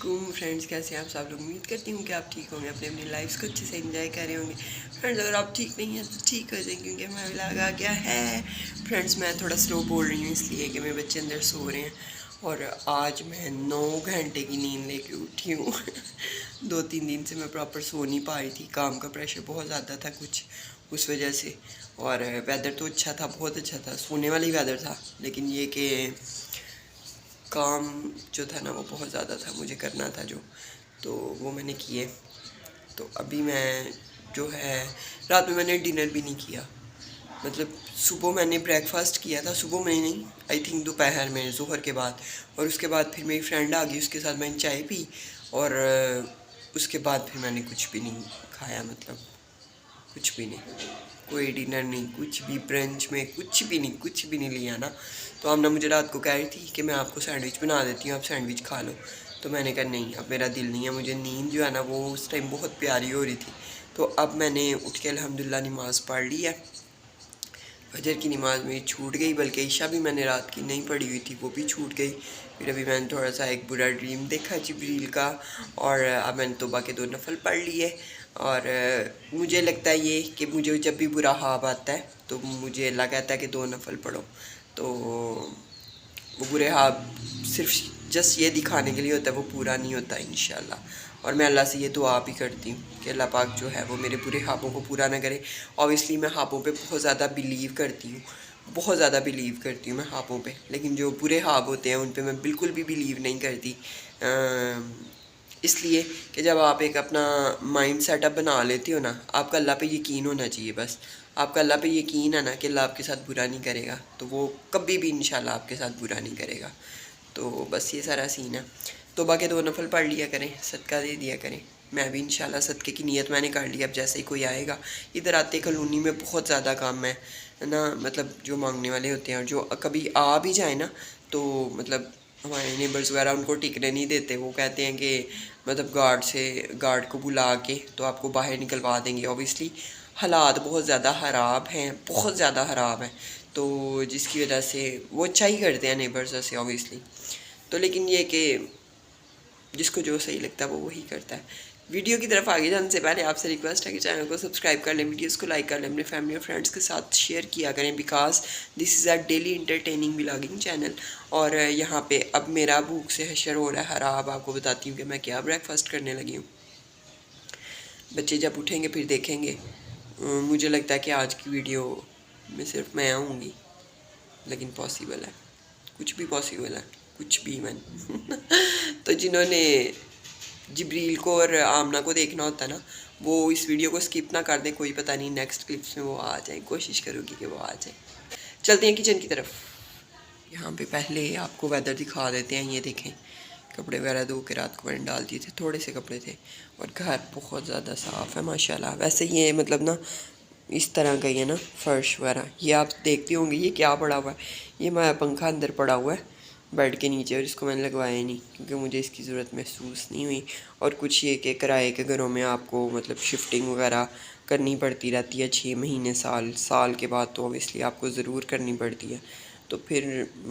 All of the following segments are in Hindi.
वालेकुम फ्रेंड्स, कैसे हैं आप सब लोग। उम्मीद करती हूँ कि आप ठीक होंगे, अपनी अपनी लाइफ्स को अच्छे से एंजॉय कर रहे होंगे। फ्रेंड्स, अगर आप ठीक नहीं हैं तो ठीक हो जाए, क्योंकि हमें व्लॉग आ गया है। फ्रेंड्स, मैं थोड़ा स्लो बोल रही हूँ इसलिए कि मेरे बच्चे अंदर सो रहे हैं और आज मैं 9 घंटे की नींद लेके उठी हूँ। 2-3 दिन से मैं प्रॉपर सो नहीं पा रही थी, काम का प्रेशर बहुत ज़्यादा था कुछ उस वजह से। और वेदर तो अच्छा था, बहुत अच्छा था, सोने वाली वेदर था, लेकिन ये कि काम जो था ना वो बहुत ज़्यादा था, मुझे करना था जो, तो वो मैंने किए। तो अभी मैं जो है, रात में मैंने डिनर भी नहीं किया। मतलब सुबह मैंने ब्रेकफास्ट किया था, सुबह में नहीं, आई थिंक दोपहर में, ज़ोहर के बाद। और उसके बाद फिर मेरी फ्रेंड आ गई, उसके साथ मैंने चाय पी और उसके बाद फिर मैंने कुछ भी नहीं खाया, मतलब कुछ भी नहीं, कोई डिनर नहीं, कुछ भी ब्रंच में कुछ भी नहीं लिया ना। तो आमना मुझे रात को कह रही थी कि मैं आपको सैंडविच बना देती हूँ, आप सैंडविच खा लो। तो मैंने कहा नहीं, अब मेरा दिल नहीं है, मुझे नींद जो है ना वो उस टाइम बहुत प्यारी हो रही थी। तो अब मैंने उठ के अल्हम्दुलिल्लाह नमाज़ पढ़ ली है। फजर की नमाज़ मेरी छूट गई, बल्कि ईशा भी मैंने रात की नहीं पढ़ी हुई थी, वो भी छूट गई। फिर अभी मैंने थोड़ा सा एक बुरा ड्रीम देखा जिब्रील का, और अब मैंने तौबा के 2 नफल पढ़ लिए। और मुझे लगता है ये कि मुझे जब भी बुरा ख्वाब आता है तो मुझे अल्लाह कहता है कि 2 नफल पढ़ो। तो वो बुरे ख्वाब सिर्फ जस्ट ये दिखाने के लिए होता है, वो पूरा नहीं होता इंशाल्लाह। और मैं अल्लाह से ये दुआ भी करती हूँ कि अल्लाह पाक जो है वो मेरे बुरे ख्वाबों को पूरा ना करे। ऑब्वियसली मैं ख्वाबों पे बहुत ज़्यादा बिलीव करती हूँ, बहुत ज़्यादा बिलीव करती हूँ मैं ख्वाबों पे, लेकिन जो बुरे ख्वाब होते हैं उन पे मैं बिल्कुल भी बिलीव नहीं करती। इसलिए कि जब आप एक अपना माइंड सेटअप बना लेते हो ना, आपका अल्लाह पे यकीन होना चाहिए। बस आपका अल्लाह पे यकीन है ना कि अल्लाह आपके साथ बुरा नहीं करेगा, तो वो कभी भी इंशाल्लाह आपके साथ बुरा नहीं करेगा। तो बस ये सारा सीन है। तौबा के 2 नफल पढ़ लिया करें, सदका दे दिया करें। मैं भी इंशाल्लाह सदक़े की नीयत मैंने कर ली। अब जैसे ही कोई आएगा, इधर आते कॉलोनी में बहुत ज़्यादा काम है ना, मतलब जो मांगने वाले होते हैं और जो कभी आ भी जाए ना, तो मतलब हमारे नेबर्स वगैरह उनको टिकने नहीं देते। वो कहते हैं कि मतलब गार्ड को बुला के तो आपको बाहर निकलवा देंगे। ऑब्वियसली हालात बहुत ज़्यादा ख़राब हैं, बहुत ज़्यादा ख़राब हैं, तो जिसकी वजह से वो अच्छा ही करते हैं नेबर्स से ऑब्वियसली। तो लेकिन ये कि जिसको जो सही लगता है वो वही करता है। वीडियो की तरफ आगे जाने से पहले आपसे रिक्वेस्ट है कि चैनल को सब्सक्राइब कर लें, वीडियोस को लाइक कर लें, अपने फैमिली और फ्रेंड्स के साथ शेयर किया करें, because this is a daily entertaining vlogging channel. और यहाँ पे अब मेरा भूख से हशर हो रहा है हराब। आपको बताती हूँ कि मैं क्या ब्रेकफास्ट करने लगी हूँ। बच्चे जब उठेंगे फिर देखेंगे। मुझे लगता है कि आज की वीडियो में सिर्फ मैं आऊँगी, लेकिन पॉसिबल है, कुछ भी पॉसिबल है, कुछ भी मन। तो जिन्होंने जिब्रील को और आमना को देखना होता है ना, वो इस वीडियो को स्किप ना कर दें। कोई पता नहीं नेक्स्ट क्लिप्स में वो आ जाए, कोशिश करूँगी कि वो आ जाए। चलते हैं किचन की तरफ। यहाँ पे पहले आपको वेदर दिखा देते हैं। ये देखें, कपड़े वगैरह धो के रात को मैंने डाल दिए थे, थोड़े से कपड़े थे, और घर बहुत ज़्यादा साफ़ है माशाल्लाह। वैसे ये मतलब ना इस तरह का ही है ना फ़र्श वगैरह। ये आप देखते होंगे ये क्या पड़ा हुआ है, ये मेरा पंखा अंदर पड़ा हुआ है बेड के नीचे, और इसको मैंने लगवाया नहीं क्योंकि मुझे इसकी ज़रूरत महसूस नहीं हुई। और कुछ ये कि किराए के घरों में आपको मतलब शिफ्टिंग वगैरह करनी पड़ती रहती है 6 महीने साल के बाद, तो ऑब्वियसली आपको ज़रूर करनी पड़ती है। तो फिर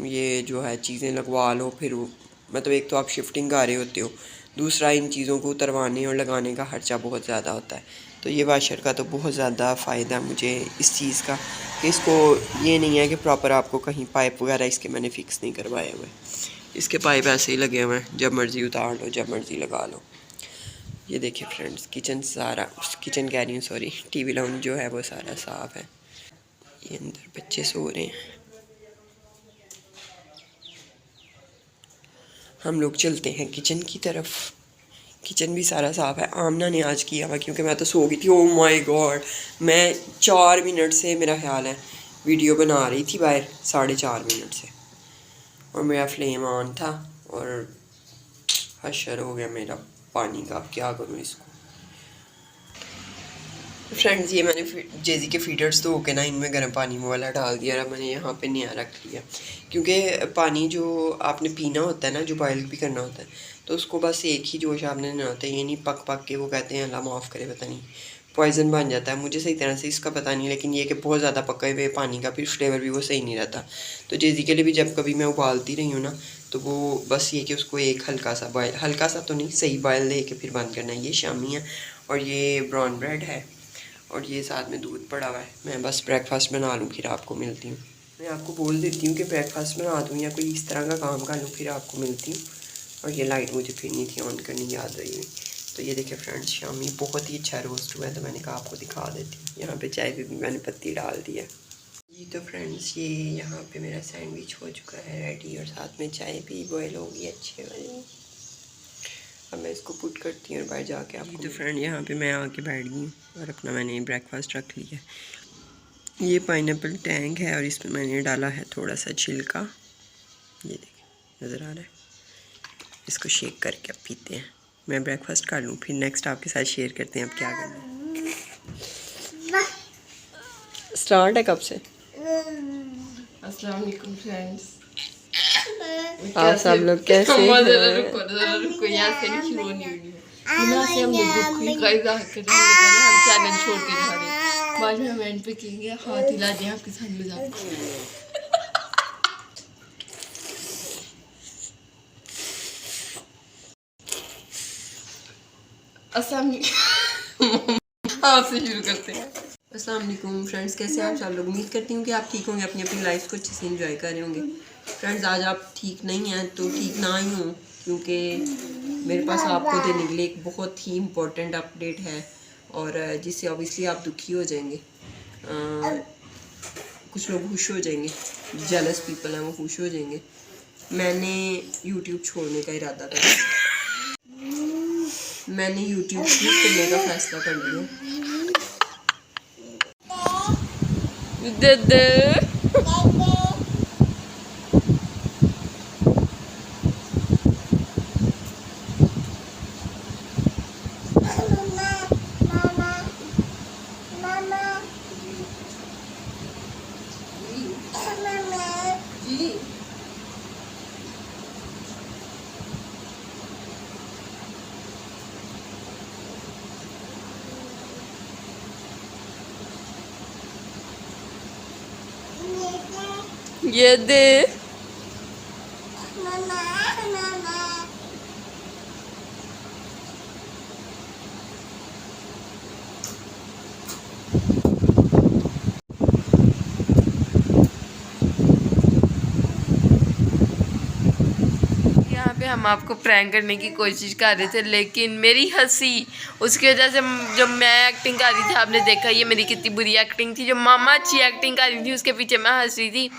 ये जो है चीज़ें लगवा लो, फिर मतलब एक तो आप शिफ्टिंग कर रहे होते हो, दूसरा इन चीज़ों को उतरवाने और लगाने का खर्चा बहुत ज़्यादा होता है। तो ये वाशर का तो बहुत ज़्यादा फ़ायदा मुझे इस चीज़ का कि इसको ये नहीं है कि प्रॉपर आपको कहीं पाइप वगैरह इसके मैंने फ़िक्स नहीं करवाए हुए। इसके पाइप ऐसे ही लगे हुए हैं, जब मर्ज़ी उतार लो, जब मर्ज़ी लगा लो। ये देखिए फ्रेंड्स, किचन सारा, किचन कह रही हूँ सॉरी, टीवी लाउंज जो है वो सारा साफ़ है। ये अंदर बच्चे सो रहे हैं। हम लोग चलते हैं किचन की तरफ। किचन भी सारा साफ़ है, आमना ने आज किया हुआ क्योंकि मैं तो सो गई थी। ओह माय गॉड, मैं 4 मिनट से मेरा ख्याल है वीडियो बना रही थी बाहर, 4.5 मिनट से, और मेरा फ्लेम ऑन था और हशर हो गया मेरा पानी का। अब क्या करूँ इसको। फ्रेंड्स, ये मैंने जेजी के फीडर्स धो के ना इनमें गर्म पानी में वाला डाल दिया और मैंने यहाँ पे नया रख लिया, क्योंकि पानी जो आपने पीना होता है ना, जो बॉयल भी करना होता है, तो उसको बस एक ही जोश आपने लेना होता है। ये नहीं पक के वो कहते हैं अल्लाह माफ़ करे पता नहीं पॉइज़न बन जाता है। मुझे सही तरह से इसका पता नहीं, लेकिन ये कि बहुत ज़्यादा पके हुए पानी का फिर फ्लेवर भी वो सही नहीं रहता। तो जेजी के लिए भी जब कभी मैं उबालती रही हूँ ना, तो वो बस ये कि उसको एक हल्का सा बॉयल, हल्का सा तो नहीं, सही बॉयल दे के फिर बंद करना है। ये शामी है और ये ब्राउन ब्रेड है और ये साथ में दूध पड़ा हुआ है। मैं बस ब्रेकफास्ट बना लूँ फिर आपको मिलती हूँ। मैं आपको बोल देती हूँ कि ब्रेकफास्ट बना दूँ या कोई इस तरह का काम कर लूँ, फिर आपको मिलती हूँ। और ये लाइट मुझे फिर नहीं थी ऑन करनी, याद रही हुई। तो ये देखिए फ्रेंड्स, शामी बहुत ही अच्छा रोस्ट हुआ है, तो मैंने कहा आपको दिखा देती हूँ। यहाँ पे चाय पे भी मैंने पत्ती डाल दी है जी। तो फ्रेंड्स, ये यहाँ पे मेरा सैंडविच हो चुका है रेडी और साथ में चाय भी बॉयल होगी अच्छे वाली। अब मैं इसको पुट करती हूँ और बाहर जाके आपको। तो फ्रेंड, यहाँ पे मैं आके बैठ गई और अपना मैंने ब्रेकफास्ट रख लिया। ये पाइनएप्पल टैंग है और इसमें मैंने डाला है थोड़ा सा छिलका, ये देखिए नज़र आ रहा है। इसको शेक करके अब पीते हैं। मैं ब्रेकफास्ट कर लूँ, फिर नेक्स्ट आपके साथ शेयर करते हैं अब क्या करना है। स्टार्ट है कब से? अस्सलाम वालेकुम फ्रेंड्स। आप सब लोग कैसे हैं? रुको यहाँ से नहीं शुरू होनी वीडियो। यहाँ से हमने दुख हुई का इज़हार करने लगा ना, हम चैलेंज छोड़ के जा रहे हैं। बाद में हम एंड पे कहेंगे हाथ हिला दिया आपके साथ मजाक। आपसे शुरू करते हैं। अस्सलाम वालेकुम फ्रेंड्स, कैसे हैं आप सब लोग? उम्मीद करती हूँ कि आप ठीक होंगे, अपनी अपनी लाइफ को अच्छे से एंजॉय कर रहे होंगे। फ्रेंड्स, आज आप ठीक नहीं हैं तो ठीक ना ही हों, क्योंकि मेरे पास आपको देने के लिए एक बहुत ही इम्पोर्टेंट अपडेट है और जिससे ऑब्वियसली आप दुखी हो जाएंगे। कुछ लोग खुश हो जाएंगे, जेलस पीपल हैं वो खुश हो जाएंगे। मैंने यूट्यूब छोड़ने का इरादा करा, मैंने यूट्यूब क्लिक करने का फैसला कर लिया। ये दे हम आपको प्रैंक करने की कोशिश कर रहे थे, लेकिन मेरी हंसी उसकी वजह से, जब मैं एक्टिंग कर रही थी आपने देखा ये मेरी कितनी बुरी एक्टिंग थी। जो मामा अच्छी एक्टिंग कर रही थी उसके पीछे मैं हंस रही थी,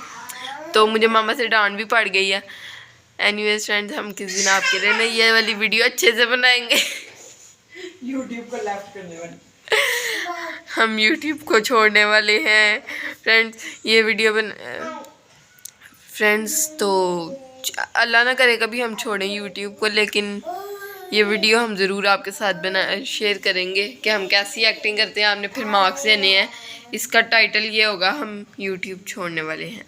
तो मुझे मामा से डांट भी पड़ गई है। एनीवेज फ्रेंड्स, हम किस दिन आपके लिए ना ये वाली वीडियो अच्छे से बनाएंगे। यूट्यूब को लेफ्ट करने वाले हम यूट्यूब को छोड़ने वाले हैं फ्रेंड्स। ये वीडियो फ्रेंड्स, तो अल्लाह ना करे कभी हम छोड़ें यूट्यूब को, लेकिन ये वीडियो हम ज़रूर आपके साथ शेयर करेंगे कि हम कैसी एक्टिंग करते हैं। आपने फिर मार्क्स देने हैं। इसका टाइटल ये होगा, हम यूट्यूब छोड़ने वाले हैं।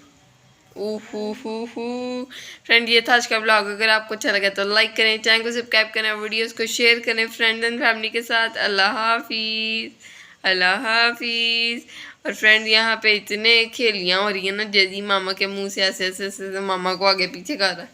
फ्रेंड, ये था आज का ब्लॉग। अगर आपको अच्छा लगा तो लाइक करें, चैनल को सब्सक्राइब करें, वीडियोस को शेयर करें फ्रेंड्स एंड फैमिली के साथ। अल्लाह हाफिज़, अल्लाह हाफिज़। और फ्रेंड, यहाँ पे इतने खेलियाँ हो रही है ना, जैसी मामा के मुंह से ऐसे ऐसे ऐसे मामा को आगे पीछे कर रहा है।